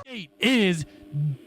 Gate is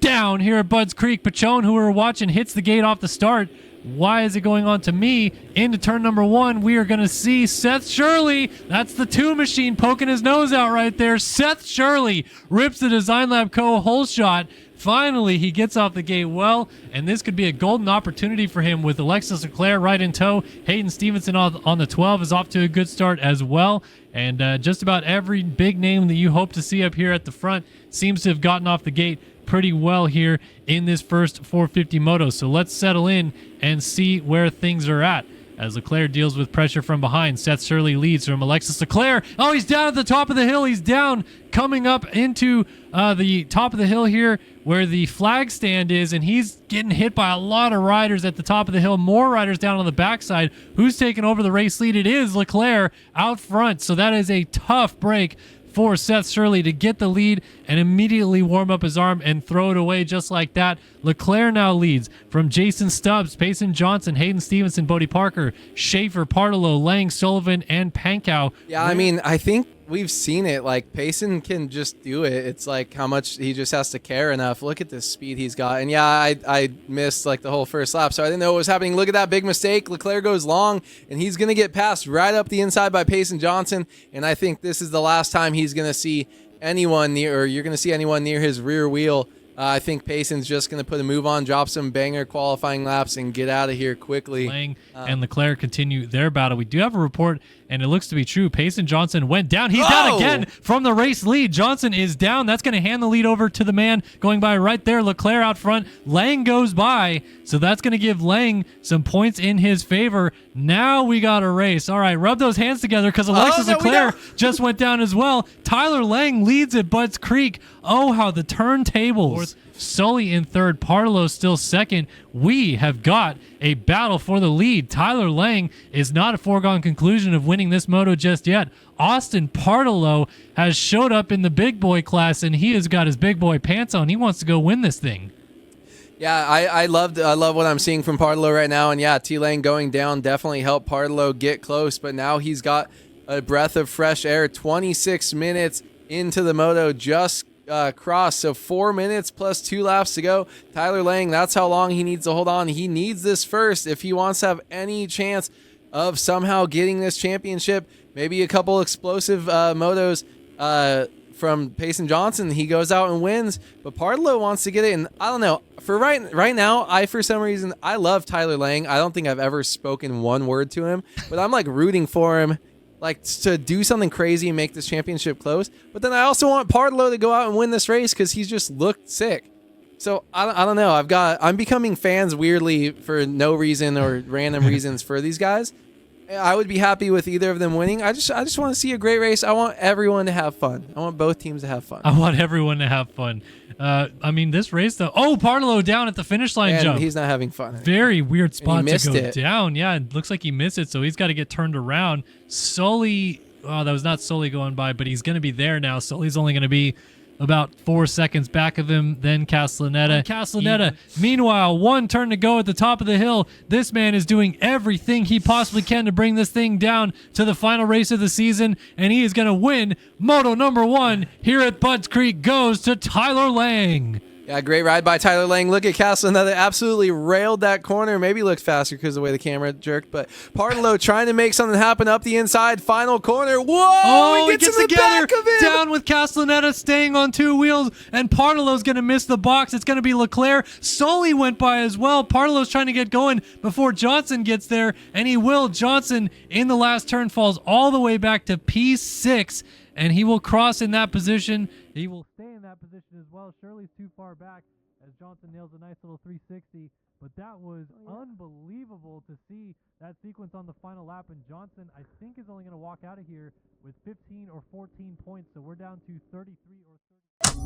down here at Budds Creek. Pachone, who we're watching, hits the gate off the start. Why is it going on to me? Into turn number 1, we are going to see Seth Shirley. That's the 2 machine poking his nose out right there. Seth Shirley rips the Design Lab Co. hole shot. Finally, he gets off the gate well, and this could be a golden opportunity for him with Alexis Leclerc right in tow. Hayden Stevenson on the 12 is off to a good start as well. And just about every big name that you hope to see up here at the front seems to have gotten off the gate pretty well here in this first 450 moto. So let's settle in and see where things are at. As Leclerc deals with pressure from behind, Seth Shirley leads from Alexis Leclerc. Oh, he's down at the top of the hill. He's down coming up into the top of the hill here where the flag stand is, and he's getting hit by a lot of riders at the top of the hill. More riders down on the backside. Who's taking over the race lead? It is Leclerc out front. So that is a tough break for Seth Shirley to get the lead and immediately warm up his arm and throw it away just like that. Leclerc now leads from Jason Stubbs, Payson Johnson, Hayden Stevenson, Bodie Parker, Schaefer, Partolo, Lang, Sullivan, and Pankow. Yeah, I mean, I think we've seen it. Like, Payson can just do it. It's like how much he just has to care enough. Look at the speed he's got. And yeah, I missed like the whole first lap, so I didn't know what was happening. Look at that big mistake. Leclerc goes long, and he's going to get passed right up the inside by Payson Johnson. And I think this is the last time he's going to see anyone near, or you're going to see anyone near his rear wheel. I think Payson's just going to put a move on, drop some banger qualifying laps, and get out of here quickly. Lang and Leclerc continue their battle. We do have a report, and it looks to be true. Payson Johnson went down. He's down again from the race lead. Johnson is down. That's going to hand the lead over to the man going by right there. Leclerc out front. Lang goes by, so that's going to give Lang some points in his favor. Now we got a race. All right, rub those hands together because Alexis Leclerc just went down as well. Tyler Lang leads at Budds Creek. Oh, how the turntables. Sully in third, Partolo still second. We have got a battle for the lead. Tyler Lang is not a foregone conclusion of winning this moto just yet. Austin Partolo has showed up in the big boy class, and he has got his big boy pants on. He wants to go win this thing. Yeah, I love what I'm seeing from Partolo right now. And yeah, T-Lane going down definitely helped Partolo get close, but now he's got a breath of fresh air. 26 minutes into the moto, just crossed, so 4 minutes plus 2 laps to go. Tyler Lang, that's how long he needs to hold on. He needs this first if he wants to have any chance of somehow getting this championship. Maybe a couple explosive motos from Payson Johnson. He goes out and wins, but Partolo wants to get it. And I don't know, for right now, for some reason, I love Tyler Lang. I don't think I've ever spoken one word to him, but I'm like rooting for him, like to do something crazy and make this championship close. But then I also want Partolo to go out and win this race because he's just looked sick. So I don't know. I'm becoming fans weirdly for no reason or random reasons for these guys. I would be happy with either of them winning. I just want to see a great race. I want everyone to have fun. I want both teams to have fun. I want everyone to have fun. I mean, this race though. Oh, Partolo down at the finish line and jump. He's not having fun. Very weird spot to go it. down. Yeah, it looks like he missed it, so he's got to get turned around. Sully, oh, that was not Sully going by, but he's going to be there now. Sully's only going to be about 4 seconds back of him, then Castellaneta. Meanwhile, one turn to go at the top of the hill. This man is doing everything he possibly can to bring this thing down to the final race of the season, and he is going to win Moto number 1 here at Budds Creek. Goes to Tyler Lang. Yeah, great ride by Tyler Lang. Look at Castellaneta, absolutely railed that corner. Maybe looked faster because of the way the camera jerked, but Partolo trying to make something happen up the inside. Final corner. Whoa! Oh, he gets in the back of him. Down with Castellaneta staying on 2 wheels, and Partolo's going to miss the box. It's going to be Leclerc. Sully went by as well. Partolo's trying to get going before Johnson gets there, and he will. Johnson in the last turn falls all the way back to P6, and he will cross in that position. He will stay in that position as well. Shirley's too far back as Johnson nails a nice little 360. But that was unbelievable to see that sequence on the final lap. And Johnson, I think, is only going to walk out of here with 15 or 14 points. So we're down to 33 or 30.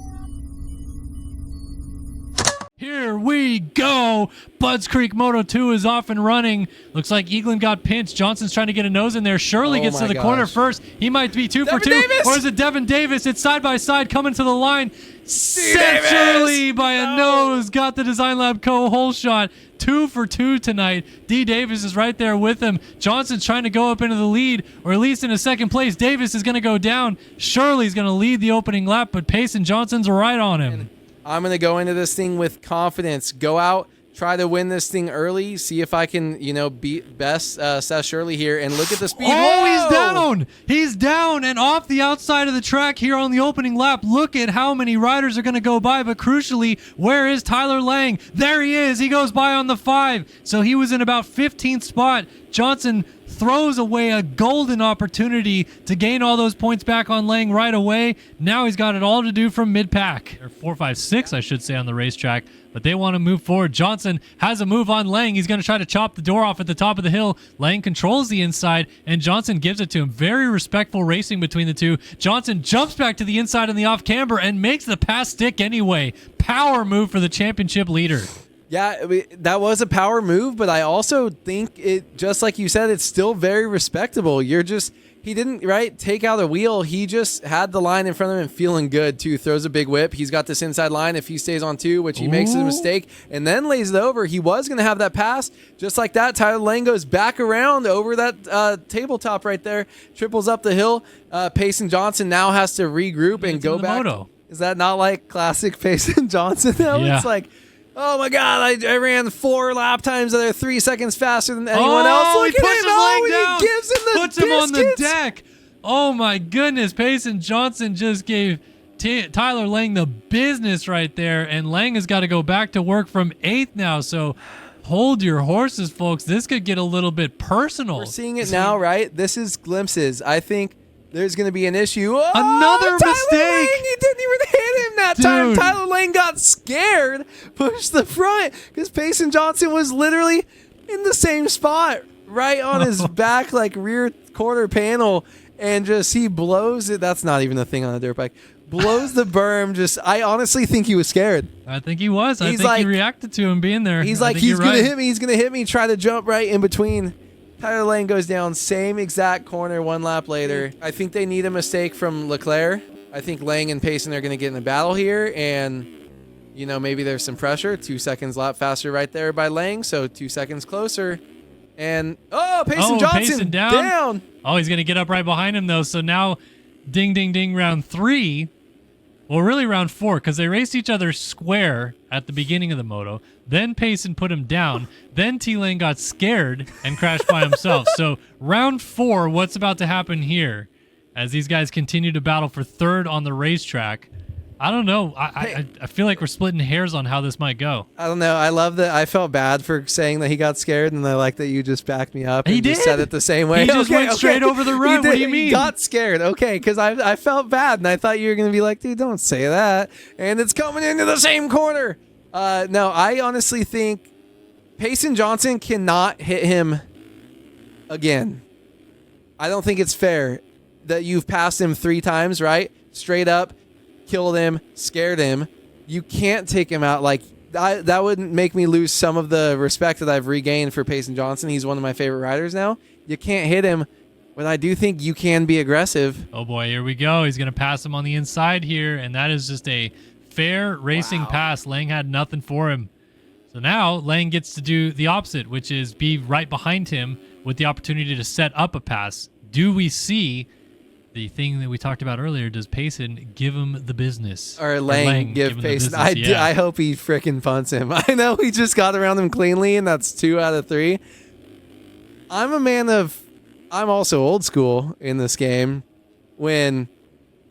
Here we go. Budds Creek Moto 2 is off and running. Looks like Eaglin got pinched. Johnson's trying to get a nose in there. Shirley gets to the corner first. He might be 2 for 2. Davis! Or is it Devin Davis? It's side by side coming to the line. Seth Shirley by a nose got the Design Lab Co. hole shot 2 for 2 tonight. D. Davis is right there with him. Johnson's trying to go up into the lead, or at least into second place. Davis is going to go down. Shirley's going to lead the opening lap, but Payson Johnson's right on him. I'm going to go into this thing with confidence. Go out, try to win this thing early, see if I can, beat best Seth Shirley here, and look at the speed. Oh, Whoa! he's down. He's down and off the outside of the track here on the opening lap. Look at how many riders are going to go by, but crucially, where is Tyler Lang? There he is. He goes by on the 5. So he was in about 15th spot. Johnson throws away a golden opportunity to gain all those points back on Lang right away. Now he's got it all to do from mid-pack. Or 4, 5, 6, I should say, on the racetrack. But they want to move forward. Johnson has a move on Lang. He's going to try to chop the door off at the top of the hill. Lang controls the inside, and Johnson gives it to him. Very respectful racing between the two. Johnson jumps back to the inside on the off-camber and makes the pass stick anyway. Power move for the championship leader. Yeah, that was a power move, but I also think it, just like you said, it's still very respectable. He didn't, take out a wheel. He just had the line in front of him feeling good, too. Throws a big whip. He's got this inside line if he stays on 2, which he makes a mistake, and then lays it over. He was going to have that pass. Just like that, Tyler Lang goes back around over that tabletop right there, triples up the hill. Payson Johnson now has to regroup and go back. Moto. Is that not like classic Payson Johnson, though? Yeah. It's like, oh my God! I ran 4 lap times that are 3 seconds faster than anyone else. Look He pushes Lang down. He gives him the puts him on the biscuits. deck. Oh my goodness! Payson Johnson just gave Tyler Lang the business right there, and Lang has got to go back to work from 8th now. So hold your horses, folks. This could get a little bit personal. We're seeing it now, right? This is glimpses. I think there's going to be an issue. Oh, Another Tyler mistake. Lang, he didn't even hit him that time. Dude. Tyler Lang got scared, pushed the front, because Payson Johnson was literally in the same spot, right on his back, like rear quarter panel, and just he blows it. That's not even a thing on a dirt bike. Blows the berm. I honestly think he was scared. I think he was. I think like, he reacted to him being there. He's I like, think he's you're going to right. hit me. He's going to hit me. Try to jump right in between. Tyler Lang goes down, same exact corner 1 lap later. I think they need a mistake from Leclerc. I think Lang and Payson are going to get in a battle here, and, maybe there's some pressure. 2 seconds lap faster right there by Lang, so 2 seconds closer. And, Payson Johnson Payson down. Oh, he's going to get up right behind him, though. So now, ding, ding, ding, round 3. Well, really round 4, because they raced each other square at the beginning of the moto. Then Payson put him down. Then T-Lane got scared and crashed by himself. So round 4, what's about to happen here as these guys continue to battle for 3rd on the racetrack? I don't know. I feel like we're splitting hairs on how this might go. I don't know. I love that. I felt bad for saying that he got scared, and I like that you just backed me up. He and just did. said it the same way. He just went straight over the run. What do you mean? He got scared. Okay, because I felt bad, and I thought you were going to be like, dude, don't say that. And it's coming into the same corner. No, I honestly think Payson Johnson cannot hit him again. I don't think it's fair that you've passed him 3 times, right? Straight up. Killed him, scared him. You can't take him out. Like that would make me lose some of the respect that I've regained for Payson Johnson. He's one of my favorite riders now. You can't hit him, but I do think you can be aggressive. Oh boy, here we go. He's going to pass him on the inside here, and that is just a fair racing pass. Lang had nothing for him. So now Lang gets to do the opposite, which is be right behind him with the opportunity to set up a pass. Do we see the thing that we talked about earlier? Does Payson give him the business? Or Lang give him the Payson. business? I hope he frickin' punts him. I know he just got around him cleanly, and that's 2 out of 3. I'm also old school in this game when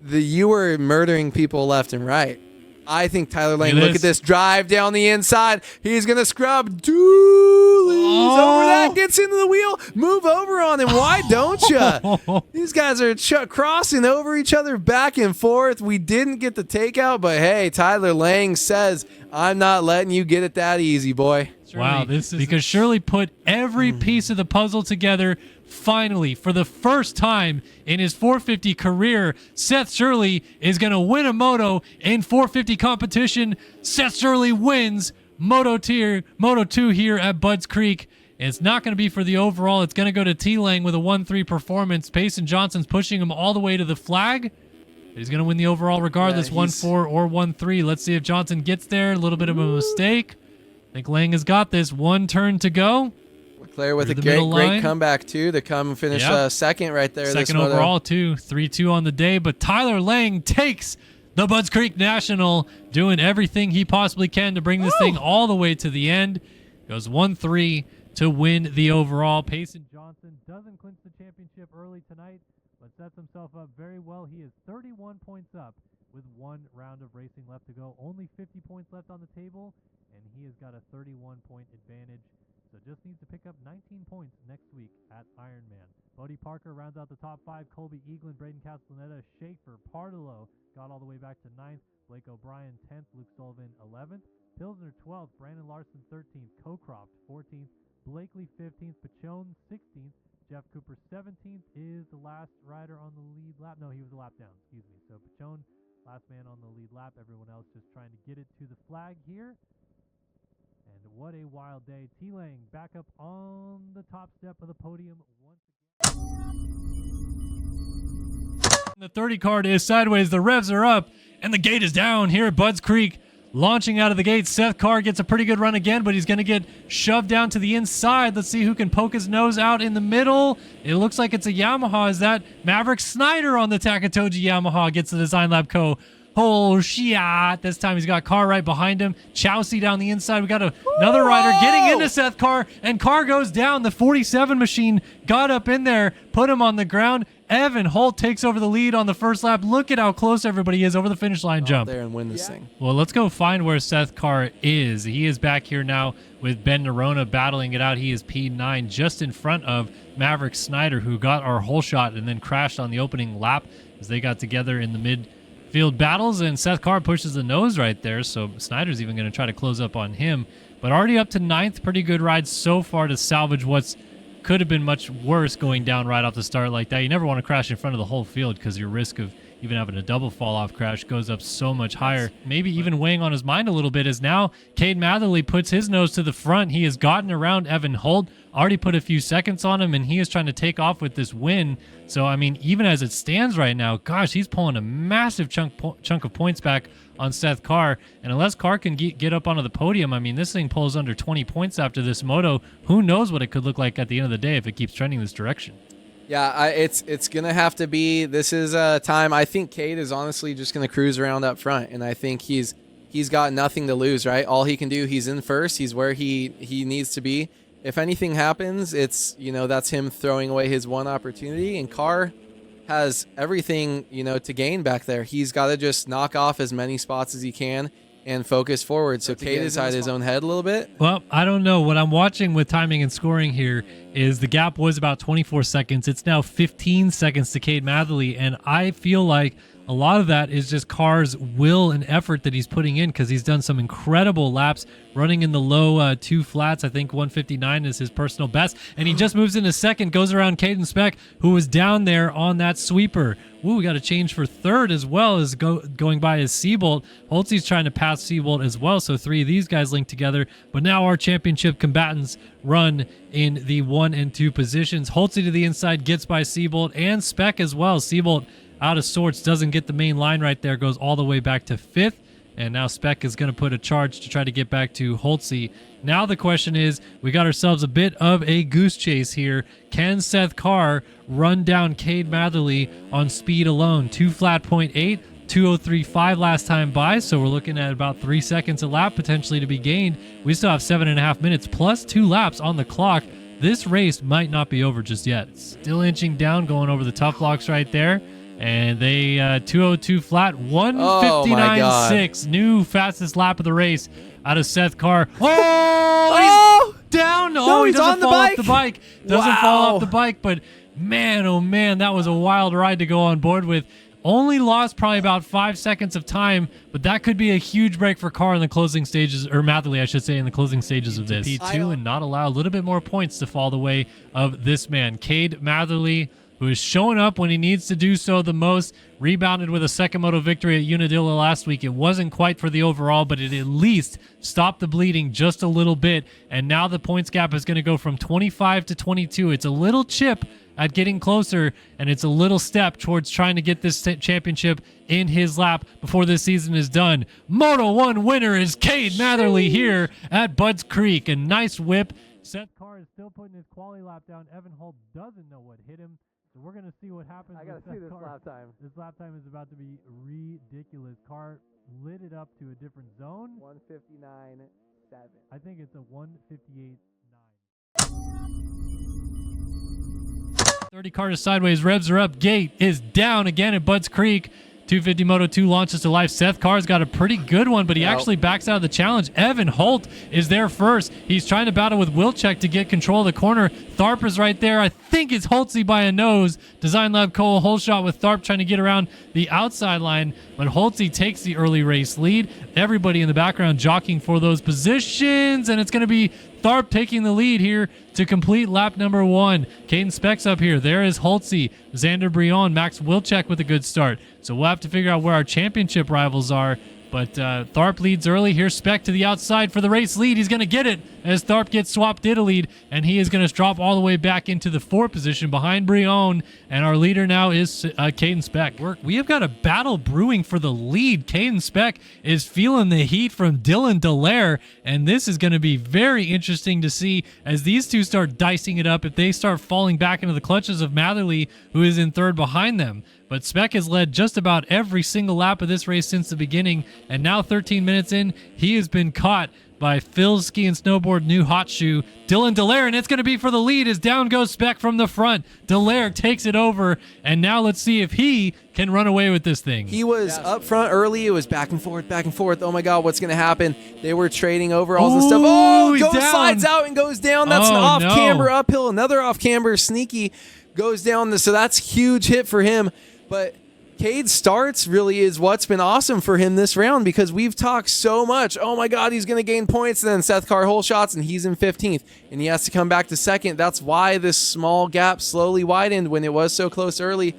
you were murdering people left and right. I think Tyler Lang, look at this drive down the inside. He's going to scrub doolies over that, gets into the wheel, move over on him. Why don't you? These guys are crossing over each other back and forth. We didn't get the takeout, but hey, Tyler Lang says, I'm not letting you get it that easy, boy. Wow, this is because Shirley put every piece of the puzzle together. Finally, for the first time in his 450 career, Seth Shirley is going to win a moto in 450 competition. Seth Shirley wins Moto 2 here at Budds Creek. It's not going to be for the overall. It's going to go to T-Lang with a 1-3 performance. Payson Johnson's pushing him all the way to the flag. He's going to win the overall regardless, 1-4 or 1-3. Let's see if Johnson gets there. A little bit of a mistake. I think Lang has got this. One turn to go. Leclerc with a Through the middle great line. comeback, too, to come finish second right there. Second this overall, too. 3-2 on the day. But Tyler Lang takes the Budds Creek National, doing everything he possibly can to bring this thing all the way to the end. Goes 1-3 to win the overall. Payson Johnson doesn't clinch the championship early tonight, but sets himself up very well. He is 31 points up with 1 round of racing left to go. Only 50 points left on the table, and he has got a 31-point advantage. So just needs to pick up 19 points next week at Ironman. Bodie Parker rounds out the top 5. Colby Eaglin, Braden Castellaneta, Schaefer, Partillo got all the way back to 9th. Blake O'Brien 10th. Luke Sullivan 11th. Pilsner 12th. Brandon Larson 13th. Cocroft 14th. Blakely 15th. Pachone 16th. Jeff Cooper 17th is the last rider on the lead lap. No, he was a lap down. Excuse me. So Pachone, last man on the lead lap. Everyone else just trying to get it to the flag here. And what a wild day. T-Lang back up on the top step of the podium once again. The 30 card is sideways. The revs are up, and the gate is down here at Budds Creek. Launching out of the gate, Seth Carr gets a pretty good run again, but he's going to get shoved down to the inside. Let's see who can poke his nose out in the middle. It looks like it's a Yamaha. Is that Maverick Snyder on the Takatoji Yamaha gets the Design Lab Co. Oh, shit. This time he's got Carr right behind him. Chowsey down the inside. We got another rider getting into Seth Carr, and Carr goes down. The 47 machine got up in there, put him on the ground. Evan Holt takes over the lead on the first lap. Look at how close everybody is over the finish line jump. There and win this thing. Well, let's go find where Seth Carr is. He is back here now with Ben Nerona battling it out. He is P9 just in front of Maverick Snyder, who got our whole shot and then crashed on the opening lap as they got together in the midfield battles, and Seth Carr pushes the nose right there, so Snyder's even going to try to close up on him. But already up to 9th. Pretty good ride so far to salvage what's could have been much worse going down right off the start like that. You never want to crash in front of the whole field because your risk of even having a double fall-off crash goes up so much higher. Maybe even weighing on his mind a little bit is now Cade Matherly puts his nose to the front. He has gotten around Evan Holt, already put a few seconds on him, and he is trying to take off with this win. So, I mean, even as it stands right now, gosh, he's pulling a massive chunk of points back on Seth Carr. And unless Carr can get up onto the podium, I mean, this thing pulls under 20 points after this moto. Who knows what it could look like at the end of the day if it keeps trending this direction. Yeah, it's going to have to be, this is a time, I think Cade is honestly just going to cruise around up front, and I think he's got nothing to lose, right? All he can do, he's in first, he's where he needs to be. If anything happens, it's, that's him throwing away his one opportunity, and Carr has everything, to gain back there. He's got to just knock off as many spots as he can and focus forward. So Cade is inside his own head a little bit. Well, I don't know. What I'm watching with timing and scoring here is the gap was about 24 seconds. It's now 15 seconds to Cade Matherly, and I feel like a lot of that is just Carr's will and effort that he's putting in because he's done some incredible laps running in the low 2 flats. I think 159 is his personal best, and he just moves into second, goes around Caden Speck, who was down there on that sweeper. Ooh, we got a change for third as well as going by is Seabolt. Holtzy's trying to pass Seabolt as well, so 3 of these guys linked together. But now our championship combatants run in the 1 and 2 positions. Holtzy to the inside gets by Seabolt and Speck as well. Seabolt out of sorts, doesn't get the main line right there, goes all the way back to 5th. And now Speck is going to put a charge to try to get back to Holtzy. Now the question is, we got ourselves a bit of a goose chase here. Can Seth Carr run down Cade Matherly on speed alone? 2 flat 0.8, 2:03.5 last time by, so we're looking at about 3 seconds a lap potentially to be gained. We still have 7.5 minutes plus 2 laps on the clock. This race might not be over just yet. Still inching down, going over the tough blocks right there. And they 2:02 flat, 1:59.6. New fastest lap of the race out of Seth Carr. Oh, he's down. No, he he's doesn't on the fall bike. off the bike. Doesn't fall off the bike, but man, oh man, that was a wild ride to go on board with. Only lost probably about 5 seconds of time, but that could be a huge break for Carr in the closing stages, or Matherly, I should say, in the closing stages of this. P2 and not allow a little bit more points to fall the way of this man, Cade Matherly, who is showing up when he needs to do so the most. Rebounded with a second moto victory at Unadilla last week. It wasn't quite for the overall, but it at least stopped the bleeding just a little bit. And now the points gap is going to go from 25 to 22. It's a little chip at getting closer, and it's a little step towards trying to get this championship in his lap before this season is done. Moto 1 winner is Cade Matherly here at Budds Creek. A nice whip. Seth Carr is still putting his quality lap down. Evan Holt doesn't know what hit him. So we're going to see what happens. I got to see this lap time. This lap time is about to be ridiculous. Carr lit it up to a different zone. 159.7. I think it's a 158.9. 30 Carter sideways, revs are up. Gate is down again at Budds Creek. 250 Moto 2 launches to life. Seth Carr's got a pretty good one, but he actually backs out of the challenge. Evan Holt is there first. He's trying to battle with Wilczek to get control of the corner. Tharp is right there. I think it's Holtzy by a nose. Design Lab Cole whole shot with Tharp trying to get around the outside line, but Holtzy takes the early race lead. Everybody in the background jockeying for those positions, and it's going to be Tharp taking the lead here to complete lap number 1. Caden Speck's up here. There is Holtzy, Xander Brion, Max Wilczek with a good start. So we'll have to figure out where our championship rivals are. But Tharp leads early. Here's Speck to the outside for the race lead. He's going to get it as Tharp gets swapped to the lead, and he is going to drop all the way back into the 4th position behind Brion. And our leader now is Caden Speck. We have got a battle brewing for the lead. Caden Speck is feeling the heat from Dylan Dallaire, and this is going to be very interesting to see as these two start dicing it up if they start falling back into the clutches of Matherly, who is in 3rd behind them. But Speck has led just about every single lap of this race since the beginning, and now 13 minutes in, he has been caught by Phil's Ski and Snowboard new hot shoe, Dylan Dallaire, and it's going to be for the lead as down goes Speck from the front. Dallaire takes it over, and now let's see if he can run away with this thing. He was up front early. It was back and forth, back and forth. Oh my God, what's going to happen? They were trading overalls and stuff. Oh, slides out and goes down. That's an off-camber uphill. Another off-camber sneaky goes down. So that's a huge hit for him. But Cade's starts really is what's been awesome for him this round, because we've talked so much. Oh my God, he's going to gain points. And then Seth Carr hole shots and he's in 15th and he has to come back to 2nd. That's why this small gap slowly widened when it was so close early.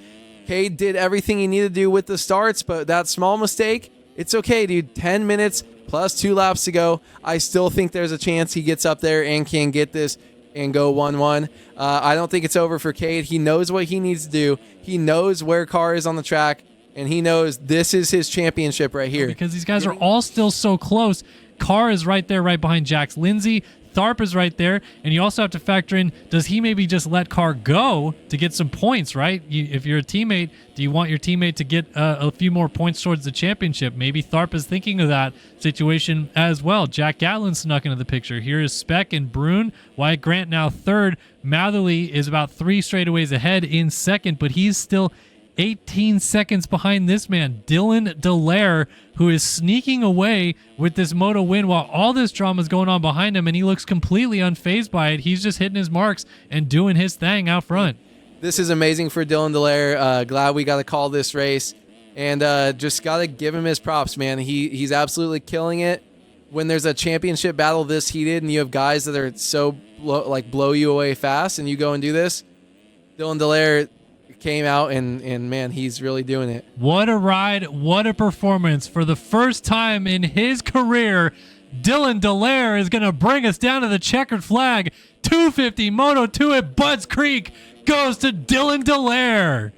Cade did everything he needed to do with the starts, but that small mistake, it's okay, dude. 10 minutes plus 2 laps to go. I still think there's a chance he gets up there and can get this and go 1-1. I don't think it's over for Cade. He knows what he needs to do. He knows where Carr is on the track, and he knows this is his championship right here. Because these guys are all still so close. Carr is right there, right behind Jax Lindsay. Tharp is right there, and you also have to factor in, does he maybe just let Carr go to get some points, right? If you're a teammate, do you want your teammate to get a few more points towards the championship? Maybe Tharp is thinking of that situation as well. Jack Gatlin snuck into the picture. Here is Speck and Brune. Wyatt Grant now 3rd. Matherly is about 3 straightaways ahead in 2nd, but he's still 18 seconds behind this man, Dylan Dallaire, who is sneaking away with this moto win while all this drama is going on behind him, and he looks completely unfazed by it. He's just hitting his marks and doing his thing out front. This is amazing for Dylan Dallaire. Glad we got to call this race, and just got to give him his props, man. He's absolutely killing it. When there's a championship battle this heated and you have guys that are so blow you away fast and you go and do this, Dylan Dallaire came out and man, he's really doing it. What a ride, what a performance. For the first time in his career, Dylan Dallaire is going to bring us down to the checkered flag. 250 Moto 2 at Budds Creek goes to Dylan Dallaire.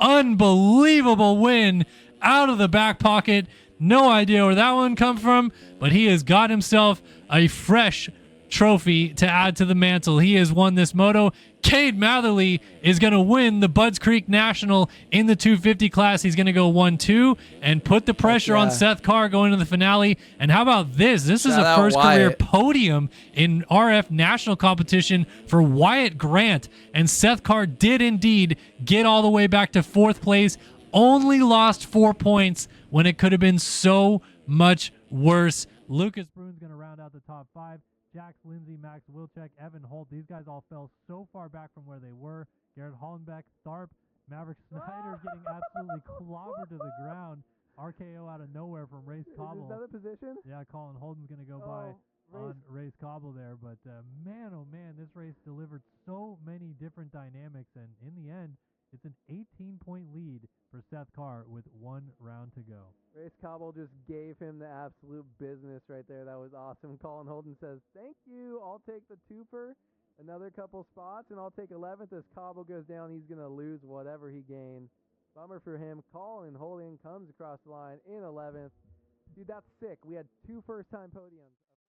Unbelievable win out of the back pocket. No idea where that one come from, but he has got himself a fresh trophy to add to the mantle. He has won this moto. Cade Matherly is going to win the Budds Creek National in the 250 class. He's going to go 1-2 and put the pressure on Seth Carr going to the finale. And how about this? This is a first career podium in RF national competition for Wyatt Grant. And Seth Carr did indeed get all the way back to 4th place. Only lost 4 points when it could have been so much worse. Lucas Brune's going to round out the top 5. Jax Lindsay, Max Wilczek, Evan Holt. These guys all fell so far back from where they were. Garrett Hollenbeck, Tharp, Maverick Snyder getting absolutely clobbered to the ground. RKO out of nowhere from Race Cobble. Is this another position? Yeah, Colin Holden's going to go by on Race Cobble there. But man, oh man, this race delivered so many different dynamics. And in the end, it's an 18-point lead for Seth Carr with 1 round to go. Race Cobble just gave him the absolute business right there. That was awesome. Colin Holden says, thank you. I'll take the twofer. Another couple spots, and I'll take 11th as Cobble goes down. He's going to lose whatever he gained. Bummer for him. Colin Holian comes across the line in 11th. Dude, that's sick. We had 2 first-time podiums.